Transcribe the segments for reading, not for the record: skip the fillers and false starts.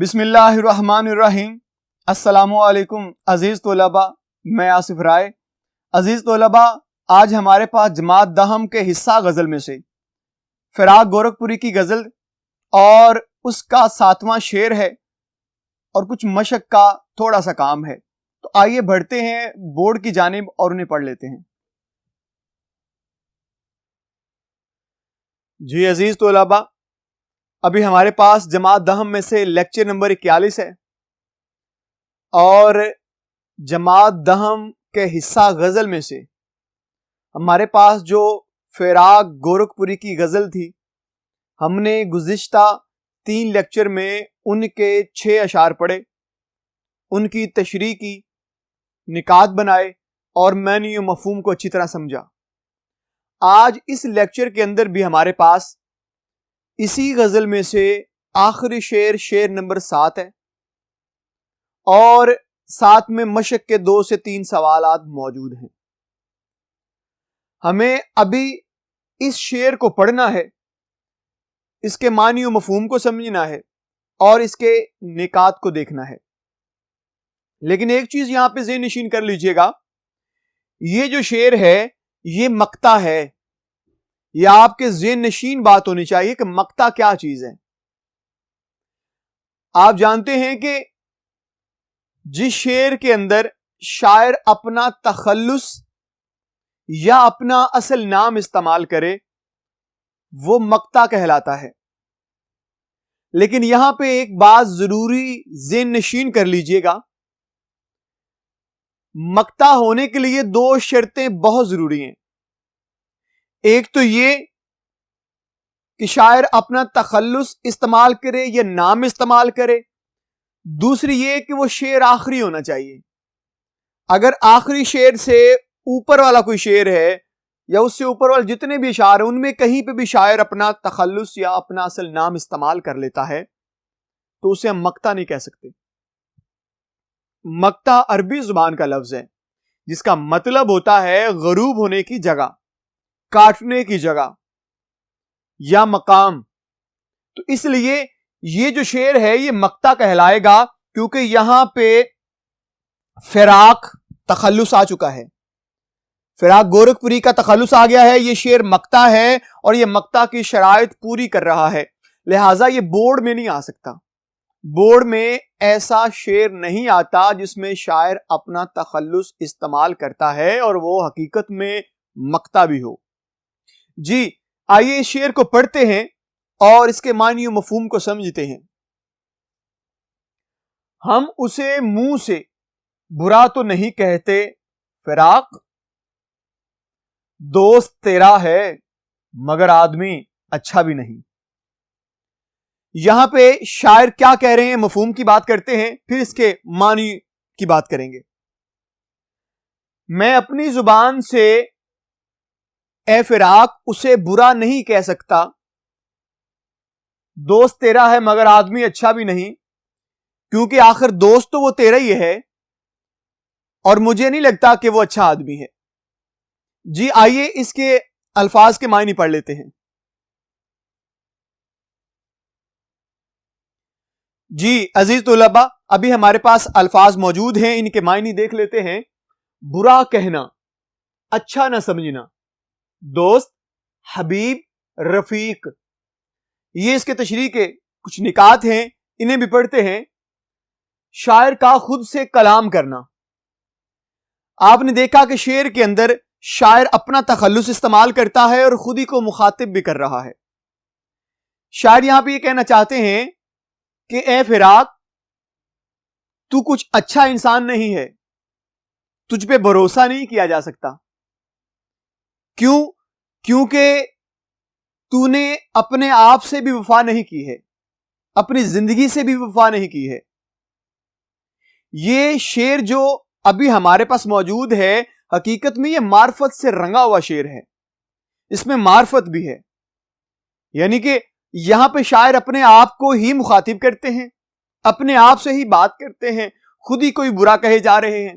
بسم اللہ الرحمن الرحیم۔ السلام علیکم عزیز طلباء، میں آصف رائے۔ عزیز طلباء، آج ہمارے پاس جماعت دہم کے حصہ غزل میں سے فراق گورکھپوری کی غزل اور اس کا 7واں شعر ہے اور کچھ مشق کا تھوڑا سا کام ہے، تو آئیے بڑھتے ہیں بورڈ کی جانب اور انہیں پڑھ لیتے ہیں۔ جی عزیز طلباء، ابھی ہمارے پاس جماعت دہم میں سے لیکچر نمبر 41 ہے اور جماعت دہم کے حصہ غزل میں سے ہمارے پاس جو فراق گورکھپوری کی غزل تھی، ہم نے گزشتہ 3 لیکچر میں ان کے 6 اشعار پڑھے، ان کی تشریح کی، نکات بنائے اور معنی و مفہوم کو اچھی طرح سمجھا۔ آج اس لیکچر کے اندر بھی ہمارے پاس اسی غزل میں سے آخری شعر نمبر 7 ہے اور ساتھ میں مشق کے 2 سے 3 سوالات موجود ہیں۔ ہمیں ابھی اس شعر کو پڑھنا ہے، اس کے معنی و مفہوم کو سمجھنا ہے اور اس کے نکات کو دیکھنا ہے۔ لیکن ایک چیز یہاں پہ ذہن نشین کر لیجئے گا، یہ جو شعر ہے یہ مقطع ہے۔ یہ آپ کے ذہن نشین بات ہونی چاہیے کہ مقطع کیا چیز ہے۔ آپ جانتے ہیں کہ جس شعر کے اندر شاعر اپنا تخلص یا اپنا اصل نام استعمال کرے وہ مقطع کہلاتا ہے۔ لیکن یہاں پہ ایک بات ضروری ذہن نشین کر لیجئے گا، مقطع ہونے کے لیے 2 شرطیں بہت ضروری ہیں۔ ایک تو یہ کہ شاعر اپنا تخلص استعمال کرے یا نام استعمال کرے، دوسری یہ کہ وہ شعر آخری ہونا چاہیے۔ اگر آخری شعر سے اوپر والا کوئی شعر ہے یا اس سے اوپر والے جتنے بھی اشعار ہیں ان میں کہیں پہ بھی شاعر اپنا تخلص یا اپنا اصل نام استعمال کر لیتا ہے تو اسے ہم مقطع نہیں کہہ سکتے۔ مقطع عربی زبان کا لفظ ہے جس کا مطلب ہوتا ہے غروب ہونے کی جگہ، کاٹنے کی جگہ یا مقام۔ تو اس لیے یہ جو شعر ہے یہ مقطع کہلائے گا کیونکہ یہاں پہ فراق تخلص آ چکا ہے، فراق گورکھپوری کا تخلص آ گیا ہے، یہ شعر مقطع ہے اور یہ مقطع کی شرائط پوری کر رہا ہے، لہٰذا یہ بورڈ میں نہیں آ سکتا۔ بورڈ میں ایسا شعر نہیں آتا جس میں شاعر اپنا تخلص استعمال کرتا ہے اور وہ حقیقت میں مقطع بھی ہو۔ جی آئیے اس شعر کو پڑھتے ہیں اور اس کے معنی و مفہوم کو سمجھتے ہیں۔ ہم اسے منہ سے برا تو نہیں کہتے فراق، دوست تیرا ہے مگر آدمی اچھا بھی نہیں۔ یہاں پہ شاعر کیا کہہ رہے ہیں، مفہوم کی بات کرتے ہیں، پھر اس کے معنی کی بات کریں گے۔ میں اپنی زبان سے اے فراق اسے برا نہیں کہہ سکتا، دوست تیرا ہے مگر آدمی اچھا بھی نہیں، کیونکہ آخر دوست تو وہ تیرا ہی ہے اور مجھے نہیں لگتا کہ وہ اچھا آدمی ہے۔ جی آئیے اس کے الفاظ کے معنی پڑھ لیتے ہیں۔ جی عزیز طلباء، ابھی ہمارے پاس الفاظ موجود ہیں، ان کے معنی دیکھ لیتے ہیں۔ برا کہنا، اچھا نہ سمجھنا، دوست، حبیب، رفیق۔ یہ اس کے تشریح کے کچھ نکات ہیں، انہیں بھی پڑھتے ہیں۔ شاعر کا خود سے کلام کرنا، آپ نے دیکھا کہ شعر کے اندر شاعر اپنا تخلص استعمال کرتا ہے اور خود ہی کو مخاطب بھی کر رہا ہے۔ شاعر یہاں پہ یہ کہنا چاہتے ہیں کہ اے فراق تو کچھ اچھا انسان نہیں ہے، تجھ پہ بھروسہ نہیں کیا جا سکتا۔ کیوں؟ کیونکہ تو نے اپنے آپ سے بھی وفا نہیں کی ہے، اپنی زندگی سے بھی وفا نہیں کی ہے۔ یہ شعر جو ابھی ہمارے پاس موجود ہے حقیقت میں یہ معرفت سے رنگا ہوا شعر ہے، اس میں معرفت بھی ہے، یعنی کہ یہاں پہ شاعر اپنے آپ کو ہی مخاطب کرتے ہیں، اپنے آپ سے ہی بات کرتے ہیں، خود ہی کوئی برا کہے جا رہے ہیں،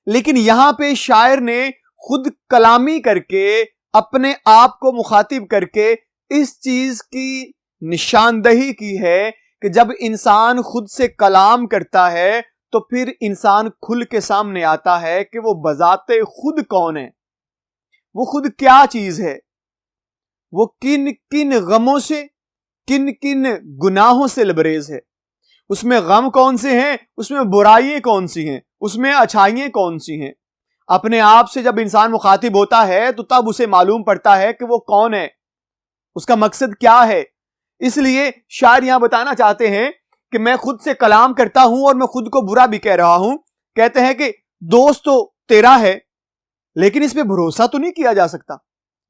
لیکن یہاں پہ شاعر نے خود کلامی کر کے اپنے آپ کو مخاطب کر کے اس چیز کی نشاندہی کی ہے کہ کہ جب انسان خود سے کلام کرتا ہے تو پھر انسان کھل کے سامنے آتا ہے کہ وہ بذات خود کون ہے، وہ خود کیا چیز ہے، وہ کن کن غموں سے، کن کن گناہوں سے لبریز ہے، اس میں غم کون سے ہیں، اس میں برائیاں کون سی ہیں، اس میں اچھائیاں کون سی ہیں۔ اپنے آپ سے جب انسان مخاطب ہوتا ہے تو تب اسے معلوم پڑتا ہے کہ وہ کون ہے، اس کا مقصد کیا ہے۔ اس لیے شاعر یہاں بتانا چاہتے ہیں کہ میں خود سے کلام کرتا ہوں اور میں خود کو برا بھی کہہ رہا ہوں۔ کہتے ہیں کہ دوست تو تیرا ہے لیکن اس پہ بھروسہ تو نہیں کیا جا سکتا،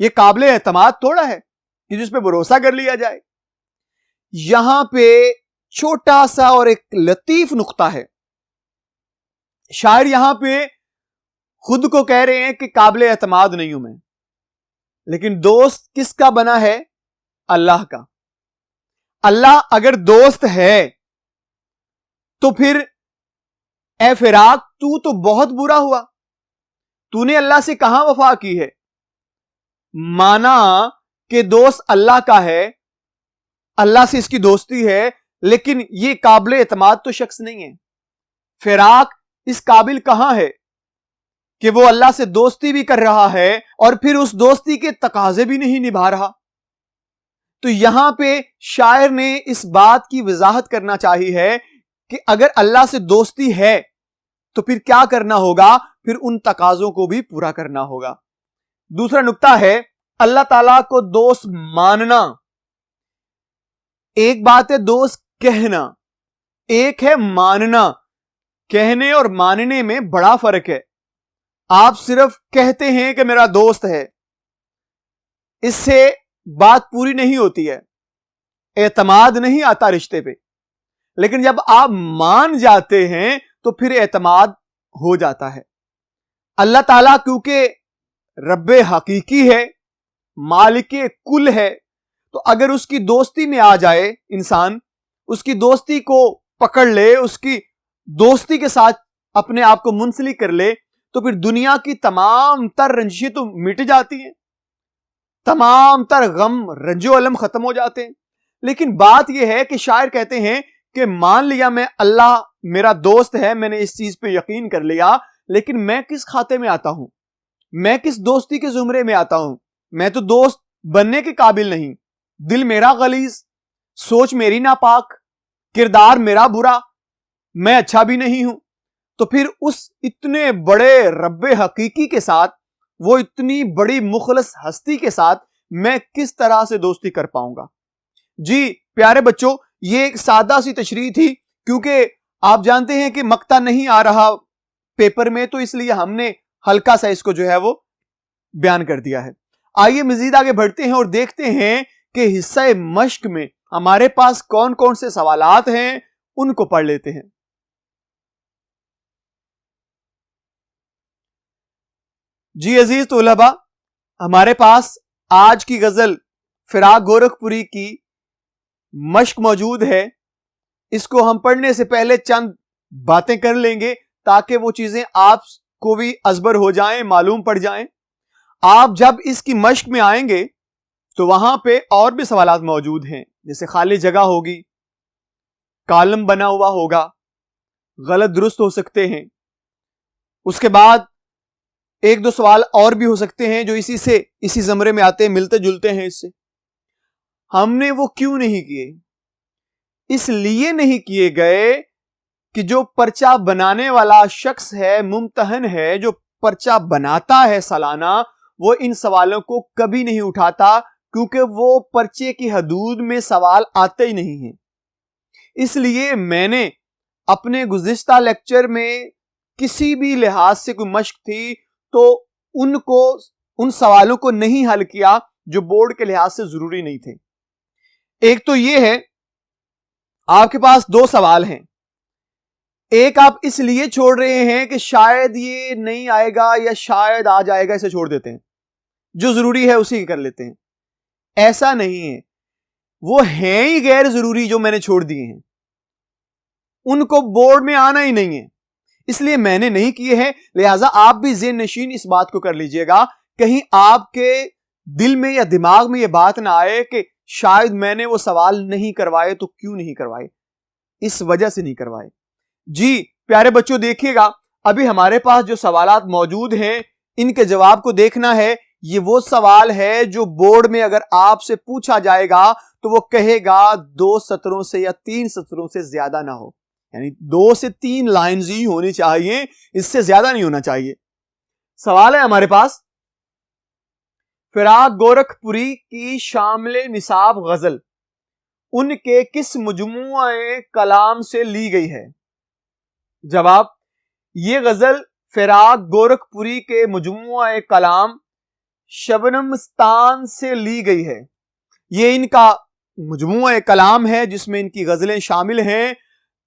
یہ قابل اعتماد تھوڑا ہے کہ جس پہ بھروسہ کر لیا جائے۔ یہاں پہ چھوٹا سا اور ایک لطیف نقطہ ہے، شاعر یہاں پہ خود کو کہہ رہے ہیں کہ قابل اعتماد نہیں ہوں میں، لیکن دوست کس کا بنا ہے؟ اللہ کا۔ اللہ اگر دوست ہے تو پھر اے فراق تو بہت برا ہوا، تو نے اللہ سے کہاں وفا کی ہے؟ مانا کہ دوست اللہ کا ہے، اللہ سے اس کی دوستی ہے، لیکن یہ قابل اعتماد تو شخص نہیں ہے۔ فراق اس قابل کہاں ہے کہ وہ اللہ سے دوستی بھی کر رہا ہے اور پھر اس دوستی کے تقاضے بھی نہیں نبھا رہا۔ تو یہاں پہ شاعر نے اس بات کی وضاحت کرنا چاہی ہے کہ اگر اللہ سے دوستی ہے تو پھر کیا کرنا ہوگا؟ پھر ان تقاضوں کو بھی پورا کرنا ہوگا۔ دوسرا نقطہ ہے اللہ تعالیٰ کو دوست ماننا۔ ایک بات ہے دوست کہنا، ایک ہے ماننا۔ کہنے اور ماننے میں بڑا فرق ہے۔ آپ صرف کہتے ہیں کہ میرا دوست ہے، اس سے بات پوری نہیں ہوتی ہے، اعتماد نہیں آتا رشتے پہ، لیکن جب آپ مان جاتے ہیں تو پھر اعتماد ہو جاتا ہے۔ اللہ تعالیٰ کیونکہ رب حقیقی ہے، مالک کل ہے، تو اگر اس کی دوستی میں آ جائے انسان، اس کی دوستی کو پکڑ لے، اس کی دوستی کے ساتھ اپنے آپ کو منسلک کر لے، تو پھر دنیا کی تمام تر رنجشیں تو مٹ جاتی ہیں، تمام تر غم رنج و الم ختم ہو جاتے ہیں۔ لیکن بات یہ ہے کہ شاعر کہتے ہیں کہ مان لیا میں اللہ میرا دوست ہے، میں نے اس چیز پہ یقین کر لیا، لیکن میں کس کھاتے میں آتا ہوں، میں کس دوستی کے زمرے میں آتا ہوں؟ میں تو دوست بننے کے قابل نہیں، دل میرا غلیظ، سوچ میری ناپاک، کردار میرا برا، میں اچھا بھی نہیں ہوں۔ تو پھر اس اتنے بڑے رب حقیقی کے ساتھ، وہ اتنی بڑی مخلص ہستی کے ساتھ میں کس طرح سے دوستی کر پاؤں گا؟ جی پیارے بچوں، یہ ایک سادہ سی تشریح تھی، کیونکہ آپ جانتے ہیں کہ مقطع نہیں آ رہا پیپر میں، تو اس لیے ہم نے ہلکا سا اس کو جو ہے وہ بیان کر دیا ہے۔ آئیے مزید آگے بڑھتے ہیں اور دیکھتے ہیں کہ حصہ مشق میں ہمارے پاس کون کون سے سوالات ہیں، ان کو پڑھ لیتے ہیں۔ جی عزیز طلباء، ہمارے پاس آج کی غزل فراق گورکھپوری کی مشق موجود ہے۔ اس کو ہم پڑھنے سے پہلے چند باتیں کر لیں گے تاکہ وہ چیزیں آپ کو بھی ازبر ہو جائیں، معلوم پڑ جائیں۔ آپ جب اس کی مشق میں آئیں گے تو وہاں پہ اور بھی سوالات موجود ہیں، جیسے خالی جگہ ہوگی، کالم بنا ہوا ہوگا، غلط درست ہو سکتے ہیں، اس کے بعد ایک دو سوال اور بھی ہو سکتے ہیں جو اسی زمرے میں آتے ہیں، ملتے جلتے ہیں اس سے۔ ہم نے وہ کیوں نہیں کیے؟ اس لیے نہیں کیے گئے کہ جو پرچہ بنانے والا شخص ہے، ممتحن ہے، جو پرچہ بناتا ہے سالانہ، وہ ان سوالوں کو کبھی نہیں اٹھاتا، کیونکہ وہ پرچے کی حدود میں سوال آتے ہی نہیں ہیں۔ اس لیے میں نے اپنے گزشتہ لیکچر میں کسی بھی لحاظ سے کوئی مشق تھی تو ان سوالوں کو نہیں حل کیا جو بورڈ کے لحاظ سے ضروری نہیں تھے۔ ایک تو یہ ہے، آپ کے پاس دو سوال ہیں، ایک آپ اس لیے چھوڑ رہے ہیں کہ شاید یہ نہیں آئے گا یا شاید آ جائے گا، اسے چھوڑ دیتے ہیں، جو ضروری ہے اسی کر لیتے ہیں۔ ایسا نہیں ہے، وہ ہیں ہی غیر ضروری جو میں نے چھوڑ دیے ہیں، ان کو بورڈ میں آنا ہی نہیں ہے، اس لیے میں نے نہیں کیے ہیں۔ لہٰذا آپ بھی ذہن نشین اس بات کو کر لیجئے گا، کہیں آپ کے دل میں یا دماغ میں یہ بات نہ آئے کہ شاید میں نے وہ سوال نہیں کروائے، تو کیوں نہیں کروائے؟ اس وجہ سے نہیں کروائے۔ جی پیارے بچوں دیکھیے گا، ابھی ہمارے پاس جو سوالات موجود ہیں ان کے جواب کو دیکھنا ہے۔ یہ وہ سوال ہے جو بورڈ میں اگر آپ سے پوچھا جائے گا تو وہ کہے گا 2 سطروں سے یا 3 سطروں سے زیادہ نہ ہو، یعنی 2 سے 3 لائنز ہی ہونی چاہیے، اس سے زیادہ نہیں ہونا چاہیے۔ سوال ہے ہمارے پاس، فراق گورکھ پوری کی شامل نصاب غزل ان کے کس مجموعہ کلام سے لی گئی ہے؟ جواب، یہ غزل فراق گورکھ پوری کے مجموعہ کلام شبنمستان سے لی گئی ہے۔ یہ ان کا مجموعہ کلام ہے جس میں ان کی غزلیں شامل ہیں،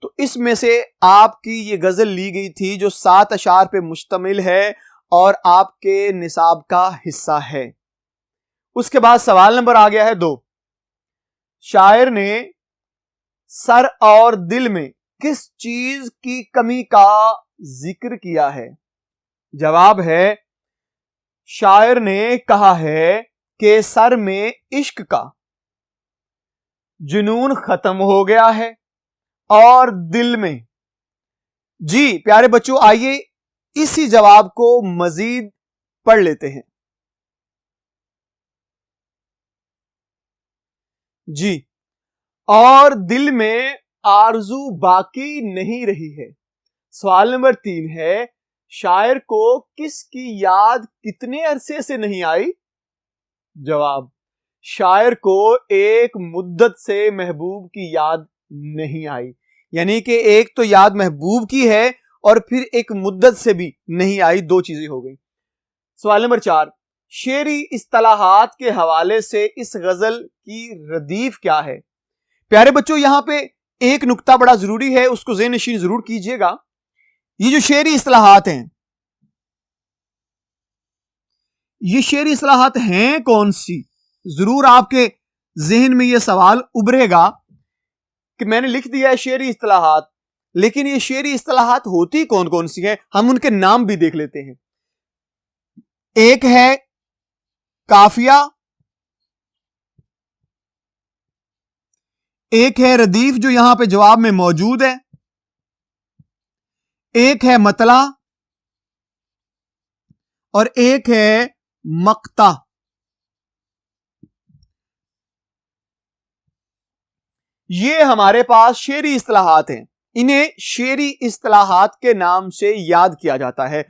تو اس میں سے آپ کی یہ غزل لی گئی تھی جو 7 اشعار پہ مشتمل ہے اور آپ کے نصاب کا حصہ ہے۔ اس کے بعد سوال نمبر آ گیا ہے 2، شاعر نے سر اور دل میں کس چیز کی کمی کا ذکر کیا ہے؟ جواب ہے، شاعر نے کہا ہے کہ سر میں عشق کا جنون ختم ہو گیا ہے اور دل میں۔ جی پیارے بچوں آئیے اسی جواب کو مزید پڑھ لیتے ہیں۔ جی، اور دل میں آرزو باقی نہیں رہی ہے۔ سوال نمبر 3 ہے، شاعر کو کس کی یاد کتنے عرصے سے نہیں آئی؟ جواب، شاعر کو ایک مدت سے محبوب کی یاد نہیں آئی، یعنی کہ ایک تو یاد محبوب کی ہے اور پھر ایک مدت سے بھی نہیں آئی، 2 چیزیں ہو گئی۔ سوال نمبر 4، شعری اصطلاحات کے حوالے سے اس غزل کی ردیف کیا ہے؟ پیارے بچوں یہاں پہ ایک نکتہ بڑا ضروری ہے، اس کو ذہن نشین ضرور کیجئے گا۔ یہ جو شعری اصطلاحات ہیں، یہ شعری اصطلاحات ہیں کون سی؟ ضرور آپ کے ذہن میں یہ سوال ابھرے گا کہ میں نے لکھ دیا ہے شعری اصطلاحات، لیکن یہ شعری اصطلاحات ہوتی کون کون سی ہیں؟ ہم ان کے نام بھی دیکھ لیتے ہیں۔ ایک ہے قافیہ، ایک ہے ردیف جو یہاں پہ جواب میں موجود ہے، ایک ہے مطلع اور ایک ہے مقطع۔ یہ ہمارے پاس شعری اصطلاحات ہیں، انہیں شعری اصطلاحات کے نام سے یاد کیا جاتا ہے۔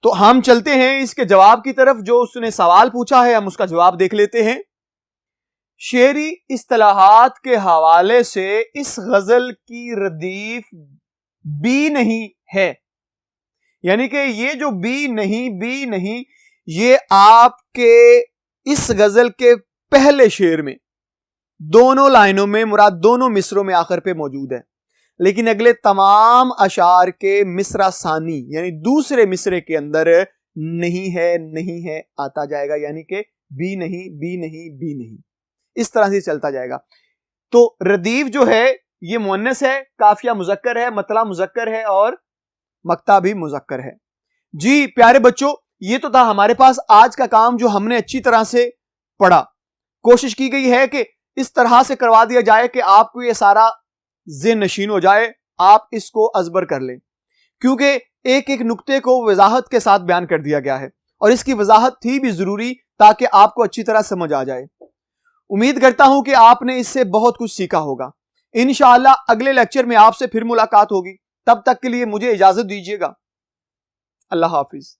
تو ہم چلتے ہیں اس کے جواب کی طرف، جو اس نے سوال پوچھا ہے ہم اس کا جواب دیکھ لیتے ہیں۔ شعری اصطلاحات کے حوالے سے اس غزل کی ردیف بی نہیں ہے، یعنی کہ یہ جو بی نہیں یہ آپ کے اس غزل کے پہلے شعر میں دونوں لائنوں میں، مراد دونوں مصروں میں آخر پہ موجود ہے، لیکن اگلے تمام اشعار کے مصرع ثانی یعنی دوسرے مصرے کے اندر نہیں ہے آتا جائے گا، یعنی کہ بی نہیں اس طرح سے چلتا جائے گا۔ تو ردیف جو ہے یہ مؤنث ہے، قافیہ مذکر ہے، مطلع مذکر ہے اور مقطع بھی مذکر ہے۔ جی پیارے بچوں یہ تو تھا ہمارے پاس آج کا کام جو ہم نے اچھی طرح سے پڑھا۔ کوشش کی گئی ہے کہ اس طرح سے کروا دیا جائے کہ آپ کو یہ سارا ذہن نشین ہو جائے، آپ اس کو ازبر کر لیں، کیونکہ ایک ایک نقطے کو وضاحت کے ساتھ بیان کر دیا گیا ہے اور اس کی وضاحت تھی بھی ضروری تاکہ آپ کو اچھی طرح سمجھ آ جائے۔ امید کرتا ہوں کہ آپ نے اس سے بہت کچھ سیکھا ہوگا۔ انشاءاللہ اگلے لیکچر میں آپ سے پھر ملاقات ہوگی، تب تک کے لیے مجھے اجازت دیجیے گا۔ اللہ حافظ۔